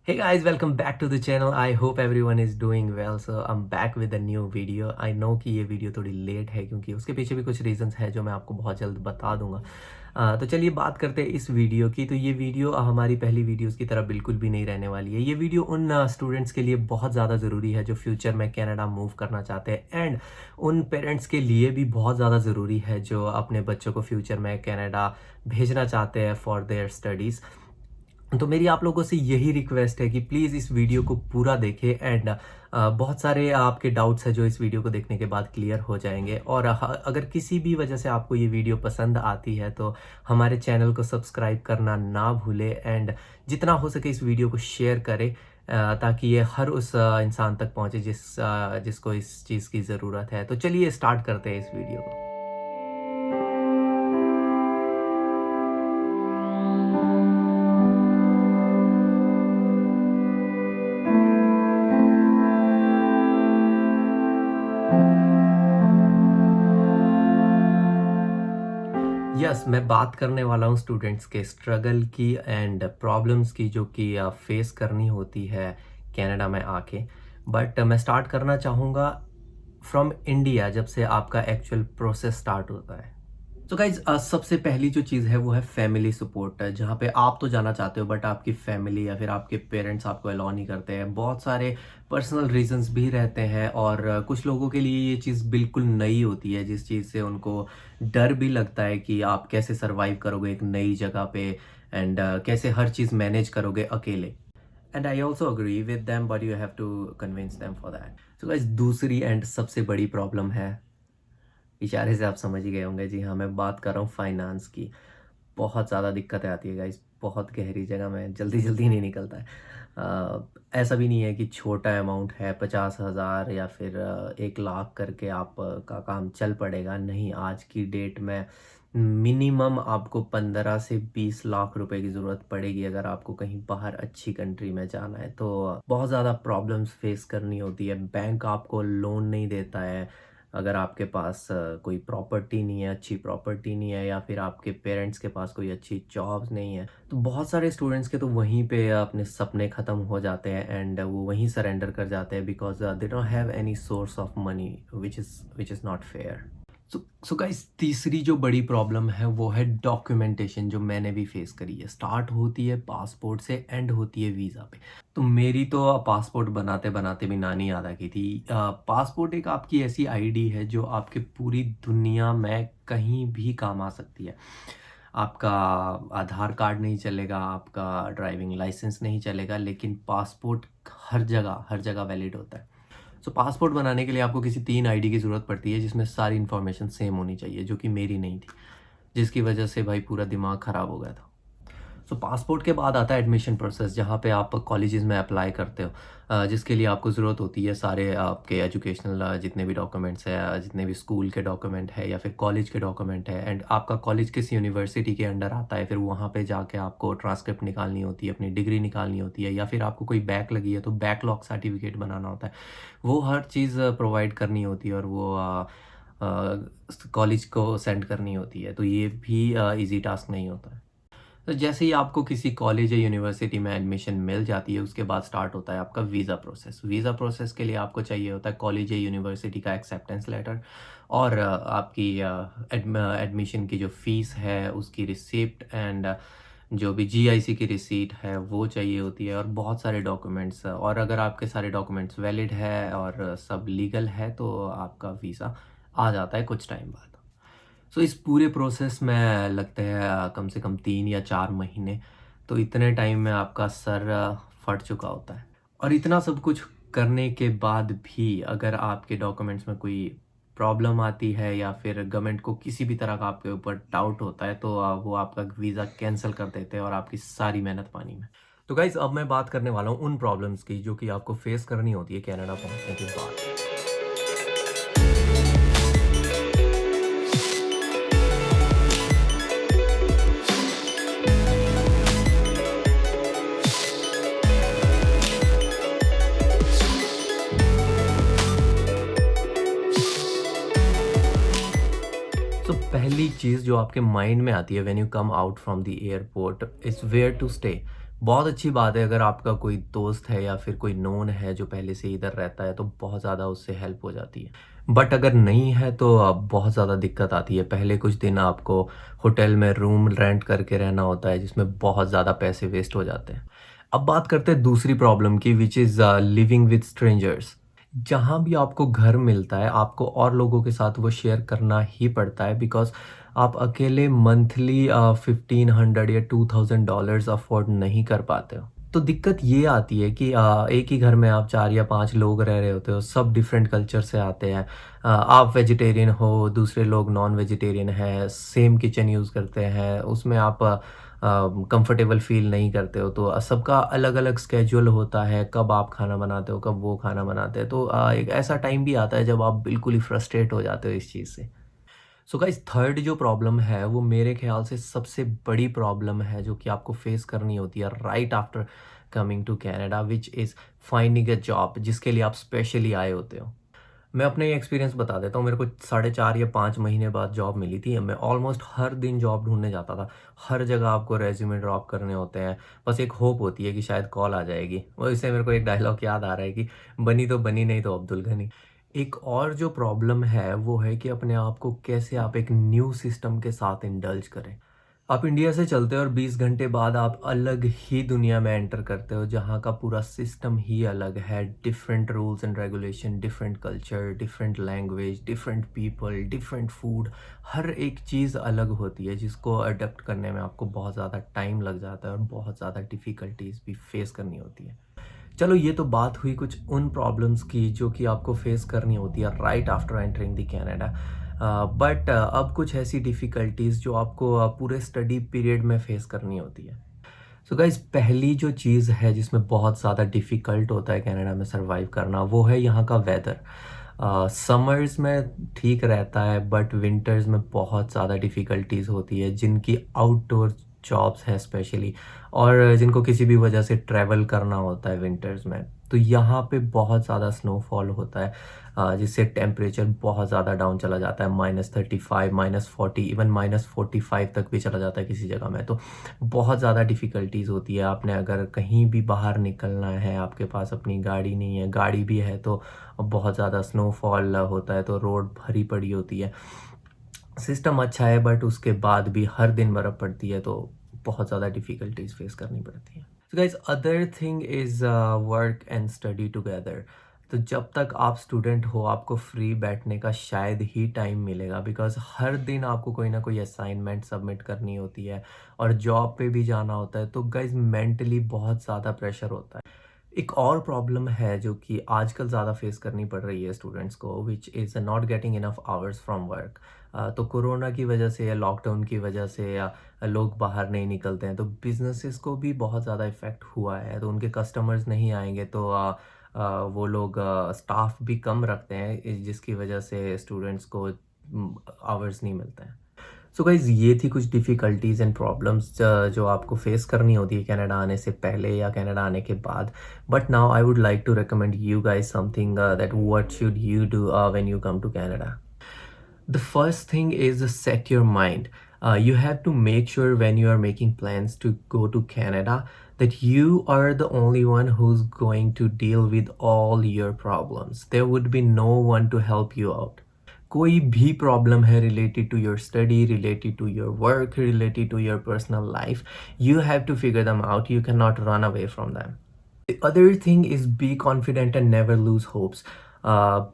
Hey guys, welcome back to the channel. I hope everyone is doing well. So I'm back with a new video. I know कि ये video थोड़ी late है क्योंकि उसके पीछे भी कुछ रीजंस है जो मैं आपको बहुत जल्द बता दूंगा। तो चलिए बात करते हैं इस वीडियो की। तो ये वीडियो हमारी पहली वीडियोस की तरह बिल्कुल भी नहीं रहने वाली है। ये वीडियो उन स्टूडेंट्स के लिए बहुत ज़्यादा ज़रूरी है जो फ्यूचर में कनाडा मूव करना चाहते हैं, एंड उन पेरेंट्स के लिए भी बहुत ज़्यादा ज़रूरी है जो अपने बच्चों को फ्यूचर में कनाडा भेजना चाहते हैं फॉर देयर स्टडीज़। तो मेरी आप लोगों से यही रिक्वेस्ट है कि प्लीज़ इस वीडियो को पूरा देखें, एंड बहुत सारे आपके डाउट्स हैं जो इस वीडियो को देखने के बाद क्लियर हो जाएंगे। और अगर किसी भी वजह से आपको ये वीडियो पसंद आती है तो हमारे चैनल को सब्सक्राइब करना ना भूलें, एंड जितना हो सके इस वीडियो को शेयर करें ताकि ये हर उस इंसान तक पहुंचे जिसको इस चीज़ की ज़रूरत है। तो चलिए स्टार्ट करते हैं इस वीडियो को। यस, मैं बात करने वाला हूँ स्टूडेंट्स के स्ट्रगल की एंड प्रॉब्लम्स की जो कि फेस करनी होती है कनाडा में आके। बट मैं स्टार्ट करना चाहूँगा फ्रॉम इंडिया, जब से आपका एक्चुअल प्रोसेस स्टार्ट होता है। तो गाइज सबसे पहली जो चीज़ है वो है फैमिली सपोर्ट, जहाँ पे आप तो जाना चाहते हो बट आपकी फैमिली या फिर आपके पेरेंट्स आपको अलाउ नहीं करते हैं। बहुत सारे पर्सनल रीजंस भी रहते हैं, और कुछ लोगों के लिए ये चीज़ बिल्कुल नई होती है जिस चीज़ से उनको डर भी लगता है कि आप कैसे सरवाइव करोगे एक नई जगह पे, एंड कैसे हर चीज़ मैनेज करोगे अकेले। And I also agree with them, but you have to convince them for that. तो गाइज दूसरी एंड सबसे बड़ी प्रॉब्लम है, इशारे से आप समझ ही गए होंगे, जी हाँ, मैं बात कर रहा हूँ फाइनेंस की। बहुत ज़्यादा दिक्कतें आती है गाइस, बहुत गहरी जगह में जल्दी जल्दी नहीं निकलता है। ऐसा भी नहीं है कि छोटा अमाउंट है 50,000 या फिर 1 लाख करके आप का काम चल पड़ेगा। नहीं, आज की डेट में मिनिमम आपको 15 से 20 लाख रुपए की ज़रूरत पड़ेगी अगर आपको कहीं बाहर अच्छी कंट्री में जाना है। तो बहुत ज़्यादा प्रॉब्लम्स फेस करनी होती है। बैंक आपको लोन नहीं देता है अगर आपके पास कोई प्रॉपर्टी नहीं है, अच्छी प्रॉपर्टी नहीं है, या फिर आपके पेरेंट्स के पास कोई अच्छी जॉब्स नहीं है। तो बहुत सारे स्टूडेंट्स के तो वहीं पे अपने सपने ख़त्म हो जाते हैं, एंड वो वहीं सरेंडर कर जाते हैं because they don't have any source of money which is not fair. So guys तीसरी जो बड़ी प्रॉब्लम है वो है डॉक्यूमेंटेशन, जो मैंने भी फेस करी है। स्टार्ट होती है पासपोर्ट से, एंड होती है वीज़ा पे। तो मेरी तो पासपोर्ट बनाते बनाते भी नानी याद आ गई थी। पासपोर्ट एक आपकी ऐसी आईडी है जो आपके पूरी दुनिया में कहीं भी काम आ सकती है। आपका आधार कार्ड नहीं चलेगा, आपका ड्राइविंग लाइसेंस नहीं चलेगा, लेकिन पासपोर्ट हर जगह वैलिड होता है। सो पासपोर्ट बनाने के लिए आपको किसी 3 आईडी की ज़रूरत पड़ती है जिसमें सारी इन्फॉर्मेशन सेम होनी चाहिए, जो कि मेरी नहीं थी, जिसकी वजह से भाई पूरा दिमाग ख़राब हो गया था। सो पासपोर्ट के बाद आता है एडमिशन प्रोसेस, जहाँ पे आप कॉलेजेस में अप्लाई करते हो, जिसके लिए आपको ज़रूरत होती है सारे आपके एजुकेशनल जितने भी डॉक्यूमेंट्स हैं, जितने भी स्कूल के डॉक्यूमेंट है या फिर कॉलेज के डॉक्यूमेंट है, एंड आपका कॉलेज किस यूनिवर्सिटी के अंडर आता है, फिर वहाँ पे जाके आपको ट्रांसक्रिप्ट निकालनी होती है, अपनी डिग्री निकालनी होती है, या फिर आपको कोई बैक लगी है तो बैकलॉग सर्टिफिकेट बनाना होता है। वो हर चीज़ प्रोवाइड करनी होती है, और वो कॉलेज को सेंड करनी होती है। तो ये भी ईजी टास्क नहीं होता है। तो जैसे ही आपको किसी कॉलेज या यूनिवर्सिटी में एडमिशन मिल जाती है, उसके बाद स्टार्ट होता है आपका वीज़ा प्रोसेस। वीज़ा प्रोसेस के लिए आपको चाहिए होता है कॉलेज या यूनिवर्सिटी का एक्सेप्टेंस लेटर, और आपकी एडमिशन की जो फ़ीस है उसकी रिसिप्ट, एंड जो भी जीआईसी की रिसीट है वो चाहिए होती है, और बहुत सारे डॉक्यूमेंट्स। और अगर आपके सारे डॉक्यूमेंट्स वैलिड है और सब लीगल है तो आपका वीज़ा आ जाता है कुछ टाइम बाद। सो इस पूरे प्रोसेस में लगते हैं कम से कम 3 या 4 महीने। तो इतने टाइम में आपका सर फट चुका होता है। और इतना सब कुछ करने के बाद भी अगर आपके डॉक्यूमेंट्स में कोई प्रॉब्लम आती है या फिर गवर्नमेंट को किसी भी तरह का आपके ऊपर डाउट होता है, तो वो आपका वीज़ा कैंसिल कर देते हैं और आपकी सारी मेहनत पानी में। तो गाइज़ अब मैं बात करने वाला हूँ उन प्रॉब्लम्स की जो कि आपको फेस करनी होती है कनाडा पहुँचने के बाद। तो पहली चीज़ जो आपके माइंड में आती है when you come out from the airport is where to stay. बहुत अच्छी बात है अगर आपका कोई दोस्त है या फिर कोई नोन है जो पहले से इधर रहता है तो बहुत ज़्यादा उससे हेल्प हो जाती है। बट अगर नहीं है तो बहुत ज़्यादा दिक्कत आती है। पहले कुछ दिन आपको होटल में रूम रेंट करके रहना होता है जिसमें बहुत ज़्यादा पैसे वेस्ट हो जाते हैं। अब बात करते हैं दूसरी प्रॉब्लम की which is living with strangers. जहाँ भी आपको घर मिलता है आपको और लोगों के साथ वो शेयर करना ही पड़ता है बिकॉज़ आप अकेले मंथली 1500 या $2000 अफोर्ड नहीं कर पाते हो। तो दिक्कत ये आती है कि एक ही घर में आप 4 या 5 लोग रह रहे होते हो, सब डिफरेंट कल्चर से आते हैं। आप वेजिटेरियन हो, दूसरे लोग नॉन वेजिटेरियन हैं, सेम किचन यूज़ करते हैं, उसमें आप कंफर्टेबल फ़ील नहीं करते हो। तो सबका अलग-अलग स्केड्यूल होता है, कब आप खाना बनाते हो, कब वो खाना बनाते हैं। तो एक ऐसा टाइम भी आता है जब आप बिल्कुल ही फ्रस्ट्रेट हो जाते हो इस चीज़ से। सो गाइस थर्ड जो प्रॉब्लम है वो मेरे ख्याल से सबसे बड़ी प्रॉब्लम है जो कि आपको फेस करनी होती है right after coming to Canada which is finding a job जिसके लिए आप स्पेशली आए होते हो। मैं अपने एक्सपीरियंस बता देता हूँ। मेरे को 4.5 या 5 महीने बाद जॉब मिली थी। मैं ऑलमोस्ट हर दिन जॉब ढूंढने जाता था। हर जगह आपको रेज्यूमे ड्रॉप करने होते हैं। बस एक होप होती है कि शायद कॉल आ जाएगी। वो इससे मेरे को एक डायलॉग याद आ रहा है कि बनी तो बनी, नहीं तो अब्दुल गनी। एक और जो प्रॉब्लम है वो है कि अपने आप को कैसे आप एक न्यू सिस्टम के साथ इंडल्ज करें। आप इंडिया से चलते हो और 20 घंटे बाद आप अलग ही दुनिया में एंटर करते हो जहाँ का पूरा सिस्टम ही अलग है। Different rules and regulation, different culture, different language, different people, different food. हर एक चीज़ अलग होती है जिसको अडेप्ट करने में आपको बहुत ज़्यादा टाइम लग जाता है और बहुत ज़्यादा डिफ़िकल्टीज भी फेस करनी होती है। चलो ये तो बात हुई कुछ उन प्रॉब्लम्स की जो कि आपको फेस करनी होती है right after entering the Canada. But अब कुछ ऐसी डिफ़िकल्टीज़ जो आपको पूरे स्टडी पीरियड में फेस करनी होती है। सो गाइज़ पहली जो चीज़ है जिसमें बहुत ज़्यादा डिफ़िकल्ट होता है कनाडा में सर्वाइव करना वो है यहाँ का वेदर। समर्स में ठीक रहता है बट विंटर्स में बहुत ज़्यादा डिफ़िकल्टीज़ होती है जिनकी आउटडोर जॉब्स हैं स्पेशली और जिनको किसी भी वजह से ट्रैवल करना होता है विंटर्स में। तो यहाँ पे बहुत ज़्यादा स्नोफॉल होता है जिससे टेम्परेचर बहुत ज़्यादा डाउन चला जाता है -35 -40 इवन -45 तक भी चला जाता है किसी जगह में। तो बहुत ज़्यादा डिफ़िकल्टीज़ होती है। आपने अगर कहीं भी बाहर निकलना है, आपके पास अपनी गाड़ी नहीं है, गाड़ी भी है तो बहुत ज़्यादा स्नोफॉल होता है तो रोड भरी पड़ी होती है। सिस्टम अच्छा है बट उसके बाद भी हर दिन बर्फ़ पड़ती है तो बहुत ज़्यादा डिफ़िकल्टीज़ फ़ेस करनी पड़ती है। So guys other thing is work and study together. तो जब तक आप स्टूडेंट हो आपको फ्री बैठने का शायद ही टाइम मिलेगा बिकॉज़ हर दिन आपको कोई ना कोई असाइनमेंट सबमिट करनी होती है और जॉब पे भी जाना होता है। तो गाइस मेंटली बहुत ज़्यादा प्रेशर होता है। एक और प्रॉब्लम है जो कि आजकल ज़्यादा फेस करनी पड़ रही है स्टूडेंट्स को which is not getting enough hours from work. तो कोरोना की वजह से या लॉकडाउन की वजह से या लोग बाहर नहीं निकलते हैं तो बिजनेसेस को भी बहुत ज़्यादा इफ़ेक्ट हुआ है। तो उनके कस्टमर्स नहीं आएंगे तो वो लोग स्टाफ भी कम रखते हैं जिसकी वजह से स्टूडेंट्स को आवर्स नहीं मिलते हैं। सो गाइज़ ये थी कुछ डिफ़िकल्टीज़ एंड प्रॉब्लम्स जो आपको फेस करनी होती है कनाडा आने से पहले या कनाडा आने के बाद। But now I would like to recommend you guys something that what should you do when you come to Canada. The first thing is set your mind. You have to make sure when you are making plans to go to Canada that you are the only one who's going to deal with all your problems. There would be no one to help you out. कोई भी problem है related to your study, related to your work, related to your personal life, you have to figure them out. You cannot run away from them. The other thing is be confident and never lose hopes.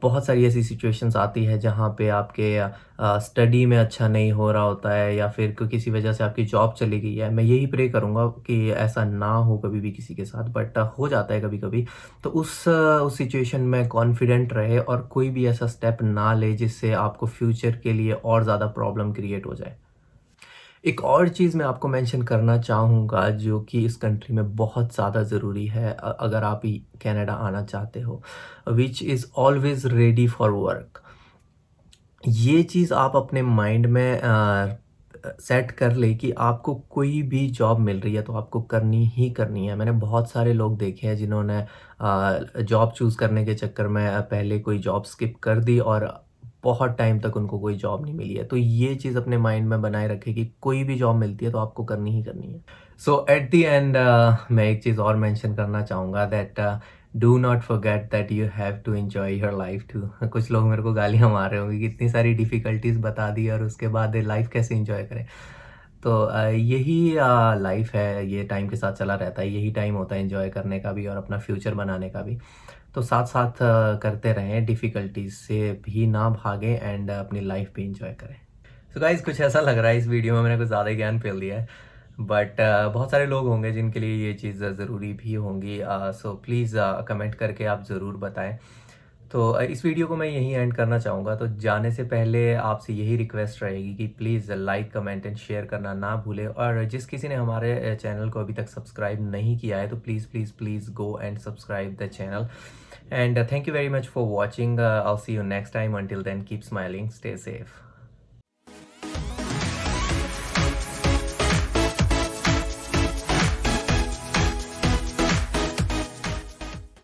बहुत सारी ऐसी situations आती है जहाँ पे आपके study में अच्छा नहीं हो रहा होता है या फिर किसी वजह से आपकी जॉब चली गई है। मैं यही प्रे करूँगा कि ऐसा ना हो कभी भी किसी के साथ बट हो जाता है कभी-कभी। तो उस सिचुएशन में कॉन्फिडेंट रहे और कोई भी ऐसा स्टेप ना ले जिससे आपको फ्यूचर के लिए और ज़्यादा प्रॉब्लम क्रिएट हो जाए। एक और चीज़ मैं आपको मेंशन करना चाहूँगा जो कि इस कंट्री में बहुत ज़्यादा ज़रूरी है अगर आप कनाडा आना चाहते हो, which is always ready for work. ये चीज़ आप अपने माइंड में सेट कर ले कि आपको कोई भी जॉब मिल रही है तो आपको करनी ही करनी है। मैंने बहुत सारे लोग देखे हैं जिन्होंने जॉब चूज़ करने के चक्कर में पहले कोई जॉब स्किप कर दी और बहुत टाइम तक उनको कोई जॉब नहीं मिली है। तो ये चीज़ अपने माइंड में बनाए रखें कि कोई भी जॉब मिलती है तो आपको करनी ही करनी है। सो एट द एंड मैं एक चीज़ और मेंशन करना चाहूँगा that do not forget that you have to enjoy your life too. कुछ लोग मेरे को गालियाँ मार रहे होंगे कि इतनी सारी डिफ़िकल्टीज़ बता दी और उसके बाद लाइफ कैसे एन्जॉय करें। तो यही लाइफ है, ये टाइम के साथ चला रहता है, यही टाइम होता है एन्जॉय करने का भी और अपना फ्यूचर बनाने का भी। तो साथ-साथ करते रहें, डिफ़िकल्टीज़ से भी ना भागें एंड अपनी लाइफ भी एन्जॉय करें। सो गाइज़ कुछ ऐसा लग रहा है इस वीडियो में मैंने कुछ ज़्यादा ही ज्ञान फैल दिया है। बट बहुत सारे लोग होंगे जिनके लिए ये चीज़ ज़रूरी भी होंगी। सो प्लीज़ कमेंट करके आप ज़रूर बताएँ। तो इस वीडियो को मैं यहीं एंड करना चाहूँगा। तो जाने से पहले आपसे यही रिक्वेस्ट रहेगी कि please like, comment and share करना ना भूलें और जिस किसी ने हमारे चैनल को अभी तक सब्सक्राइब नहीं किया है तो please, please, please go and subscribe the channel and thank you very much for watching. I'll see you next time. Until then, keep smiling, stay safe.